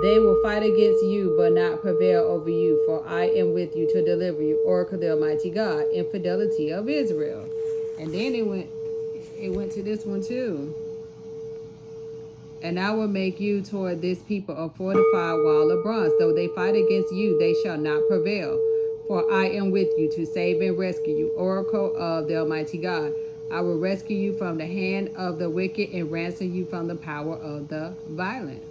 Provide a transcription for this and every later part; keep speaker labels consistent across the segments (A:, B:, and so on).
A: They will fight against you, but not prevail over you, for I am with you to deliver you, oracle of the Almighty God, infidelity of Israel. And then it went to this one too. And I will make you toward this people a fortified wall of bronze. Though they fight against you, they shall not prevail. For I am with you to save and rescue you, oracle of the Almighty God. I will rescue you from the hand of the wicked and ransom you from the power of the violent.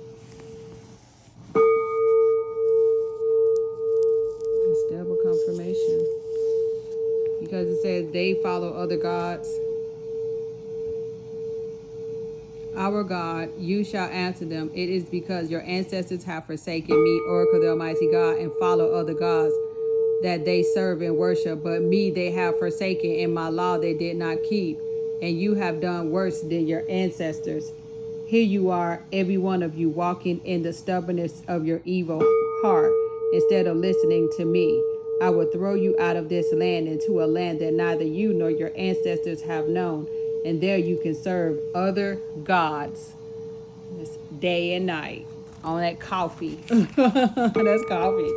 A: It's double confirmation. Because it says they follow other gods. Our God, you shall answer them. It is because your ancestors have forsaken me, oracle of the Almighty God, and follow other gods that they serve and worship. But me they have forsaken, and my law they did not keep. And you have done worse than your ancestors. Here you are, every one of you, walking in the stubbornness of your evil heart, instead of listening to me. I will throw you out of this land into a land that neither you nor your ancestors have known. And there you can serve other gods. It's day and night on that coffee. That's coffee.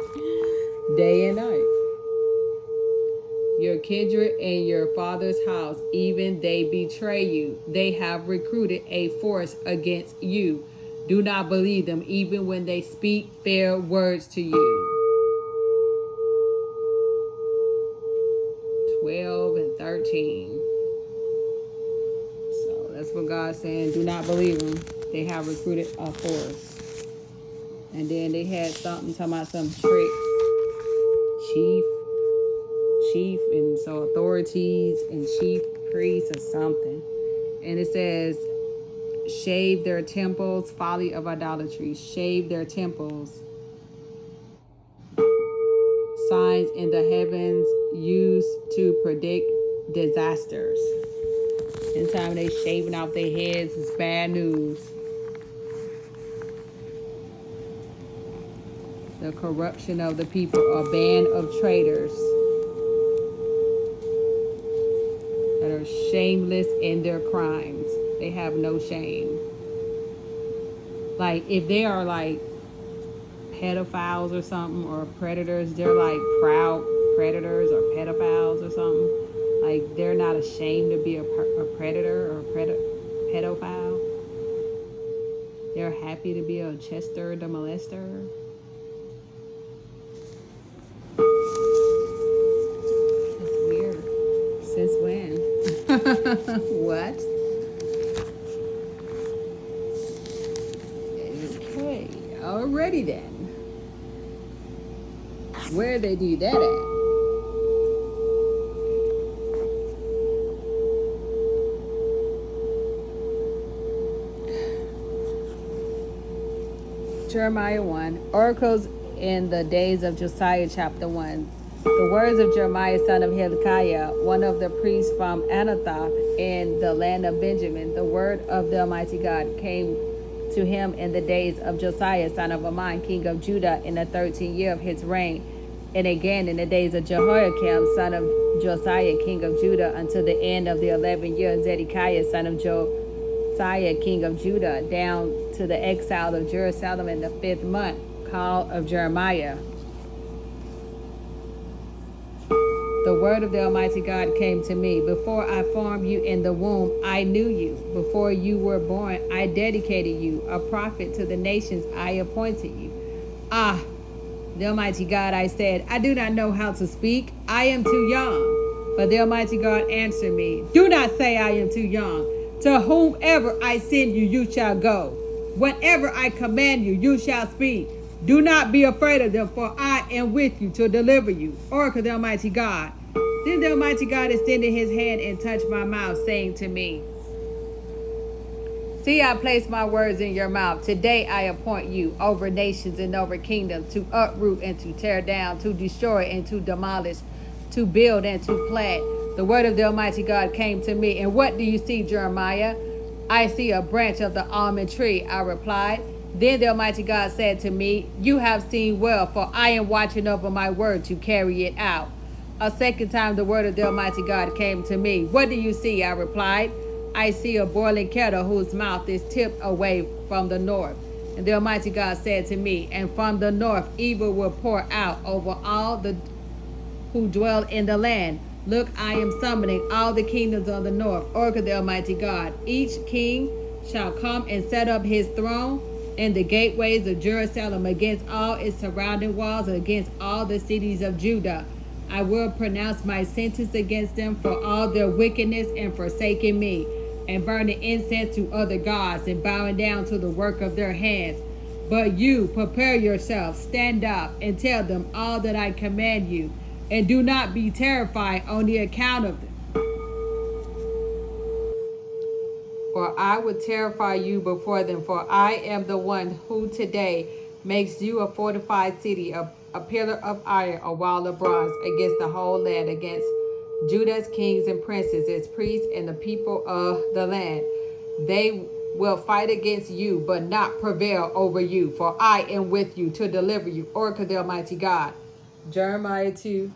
A: Day and night. Your kindred and your father's house, even they betray you. They have recruited a force against you. Do not believe them, even when they speak fair words to you. 12 and 13. So that's what God's saying. Do not believe them. They have recruited a force. And then they had something talking about some tricks. Chief, and so authorities and chief priests or something. And it says, shave their temples, folly of idolatry. Shave their temples. Signs in the heavens used to predict disasters. Anytime they shaving off their heads, it's bad news. The corruption of the people, a band of traitors that are shameless in their crimes. They have no shame. Like, if they are like pedophiles or something, or predators, they're like proud predators or pedophiles or something. Like, they're not ashamed to be a predator or pedophile. They're happy to be a Chester the molester. That's weird. Since when? What? Okay, alrighty then. Where they do that at? Jeremiah 1. Oracles in the days of Josiah, chapter 1. The words of Jeremiah, son of Hilkiah, one of the priests from Anathoth in the land of Benjamin. The word of the Almighty God came to him in the days of Josiah, son of Ammon, king of Judah, in the 13th year of his reign, and again in the days of Jehoiakim, son of Josiah, king of Judah, until the end of the 11th year of Zedekiah, son of Josiah, king of Judah, down to the exile of Jerusalem in the 5th month. Call of Jeremiah. The word of the Almighty God came to me. Before I formed you in the womb, I knew you. Before you were born, I dedicated you. A prophet to the nations, I appointed you. Ah, the Almighty God, I said, I do not know how to speak. I am too young. But the Almighty God answered me, do not say I am too young. To whomever I send you, you shall go. Whenever I command you, you shall speak. Do not be afraid of them, for I am with you to deliver you. Oracle of the Almighty God. Then the Almighty God extended his hand and touched my mouth, saying to me, see, I place my words in your mouth. Today I appoint you over nations and over kingdoms, to uproot and to tear down, to destroy and to demolish, to build and to plant. The word of the Almighty God came to me. And what do you see, Jeremiah? I see a branch of the almond tree, I replied. Then the Almighty God said to me, you have seen well, for I am watching over my word to carry it out. A second time the word of the Almighty God came to me. What do you see? I replied. I see a boiling kettle whose mouth is tipped away from the north. And the Almighty God said to me, and from the north evil will pour out over all the who dwell in the land. Look, I am summoning all the kingdoms of the north, oracle the Almighty God. Each king shall come and set up his throne in the gateways of Jerusalem against all its surrounding walls and against all the cities of Judah. I will pronounce my sentence against them for all their wickedness and forsaking me, and burning incense to other gods and bowing down to the work of their hands. But you, prepare yourselves, stand up, and tell them all that I command you, and do not be terrified on the account of them. For I will terrify you before them, for I am the one who today makes you a fortified city, a pillar of iron, a wall of bronze, against the whole land, against Judah's kings and princes, its priests, and the people of the land. They will fight against you, but not prevail over you, for I am with you to deliver you, oracle the Almighty God. Jeremiah 2,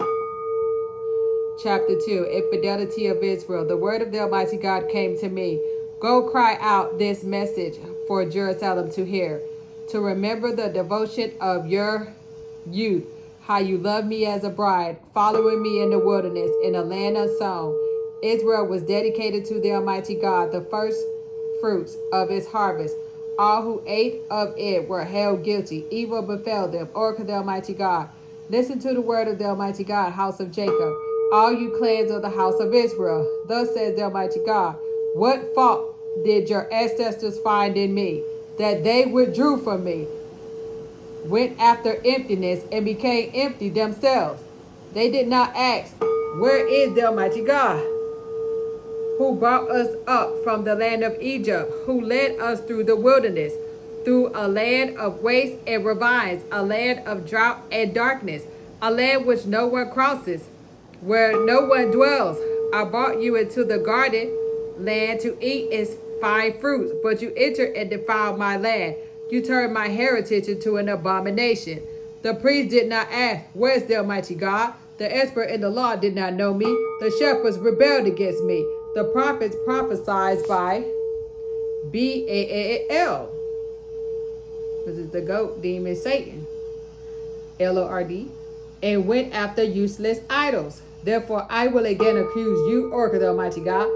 A: chapter 2, Infidelity of Israel. The word of the Almighty God came to me. Go cry out this message for Jerusalem to hear, to remember the devotion of your youth, how you loved me as a bride, following me in the wilderness, in a land unsown. Israel was dedicated to the Almighty God, the first fruits of his harvest. All who ate of it were held guilty. Evil befell them, oracle the Almighty God. Listen to the word of the Almighty God, house of Jacob, all you clans of the house of Israel. Thus says the Almighty God, what fault did your ancestors find in me, that they withdrew from me, went after emptiness, and became empty themselves? They did not ask, where is the Almighty God, who brought us up from the land of Egypt, who led us through the wilderness, through a land of waste and ravines, a land of drought and darkness, a land which no one crosses, where no one dwells. I brought you into the garden land to eat its fine fruits, but you entered and defiled my land. You turned my heritage into an abomination. The priest did not ask, where's the Almighty God? The expert in the law did not know me. The shepherds rebelled against me. The prophets prophesied by Baal. This is the goat demon Satan, Lord, and went after useless idols. Therefore I will again accuse you, oracle the Almighty God.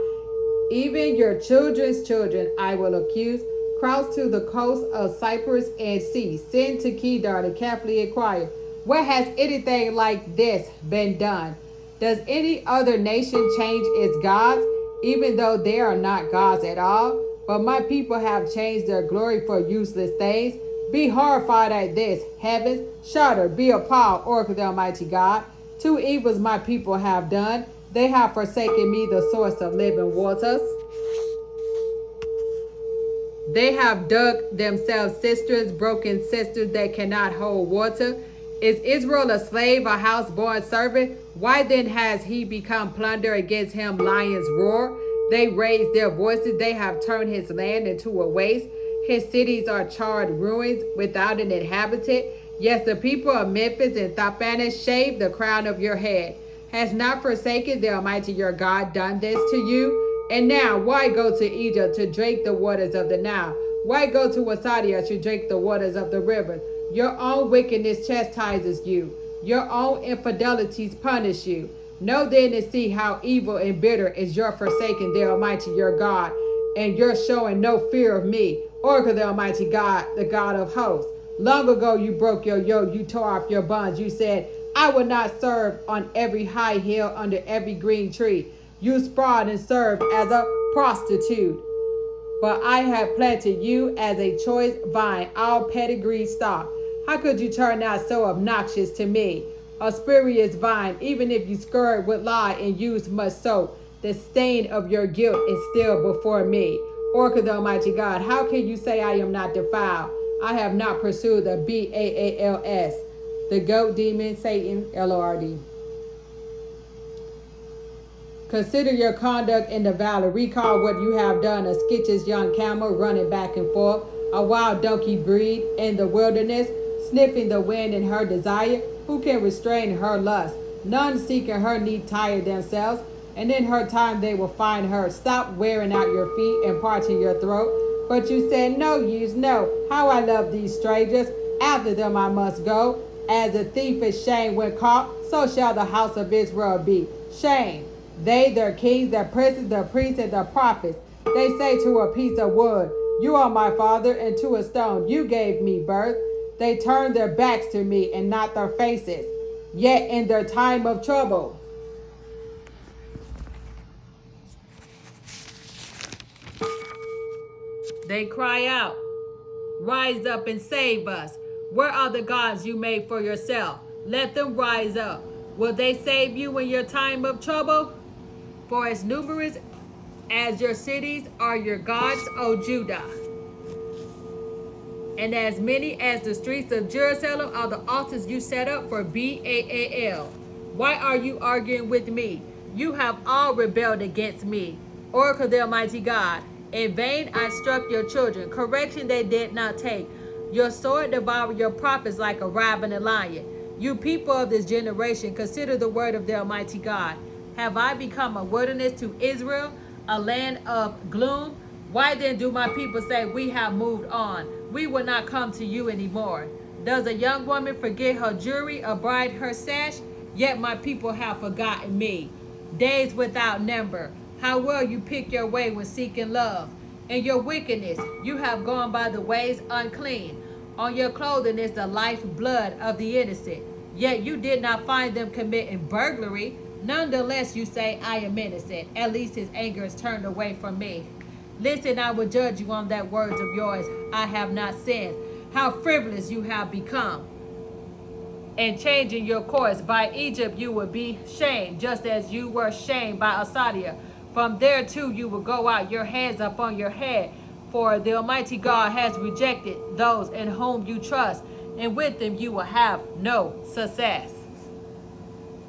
A: Even your children's children I will accuse. Cross to the coast of Cyprus and see. Send to Kedar to carefully inquire, where has anything like this been done? Does any other nation change its gods, even though they are not gods at all? But my people have changed their glory for useless things. Be horrified at this, heavens. Shudder, be appalled, oracle the Almighty God. Two evils my people have done. They have forsaken me, the source of living waters. They have dug themselves cisterns, broken cisterns that cannot hold water. Is Israel a slave, a house-born servant? Why then has he become plunder? Against him lions roar. They raise their voices. They have turned his land into a waste. His cities are charred ruins without an inhabitant. Yes, the people of Memphis and Tappanes shave the crown of your head. Has not forsaken the Almighty your God done this to you? And now, why go to Egypt to drink the waters of the Nile? Why go to Wasadia to drink the waters of the river? Your own wickedness chastises you. Your own infidelities punish you. Know then and see how evil and bitter is your forsaking the Almighty your God, and your showing no fear of me, oracle the Almighty God, the God of hosts. Long ago you broke your yoke, you tore off your bonds. You said, I will not serve on every high hill under every green tree. You sprawled and served as a prostitute. But I have planted you as a choice vine, all pedigree stock. How could you turn out so obnoxious to me? A spurious vine, even if you scurried with lye and used much soap, the stain of your guilt is still before me. Oracle the Almighty God, how can you say I am not defiled? I have not pursued the Baals, the goat demon Satan, Lord. Consider your conduct in the valley. Recall what you have done. A skittish young camel running back and forth. A wild donkey breed in the wilderness, sniffing the wind in her desire. Who can restrain her lust? None seeking her need tire themselves, and in her time they will find her. Stop wearing out your feet and parching your throat. But you said, no use, no. How I love these strangers. After them I must go. As a thief is shamed when caught, so shall the house of Israel be shamed. They, their kings, their princes, their priests, and their prophets, they say to a piece of wood, you are my father, and to a stone, you gave me birth. They turn their backs to me and not their faces. Yet in their time of trouble, they cry out, rise up and save us. Where are the gods you made for yourself? Let them rise up. Will they save you in your time of trouble? For as numerous as your cities are your gods, O Judah, and as many as the streets of Jerusalem are the altars you set up for Baal. Why are you arguing with me? You have all rebelled against me. Oracle the Almighty God. In vain I struck your children. Correction they did not take. Your sword devoured your prophets like a ravening lion. You people of this generation, consider the word of the Almighty God. Have I become a wilderness to Israel, a land of gloom? Why then do my people say, we have moved on? We will not come to you anymore. Does a young woman forget her jewelry, a bride her sash? Yet my people have forgotten me. Days without number. How well you pick your way when seeking love. In your wickedness, you have gone by the ways unclean. On your clothing is the life blood of the innocent. Yet you did not find them committing burglary. Nonetheless, you say, I am innocent. At least his anger is turned away from me. Listen, I will judge you on that words of yours. I have not sinned. How frivolous you have become. And changing your course by Egypt, you will be shamed, just as you were shamed by Assyria. From there too you will go out, your hands upon your head. For the Almighty God has rejected those in whom you trust, and with them you will have no success.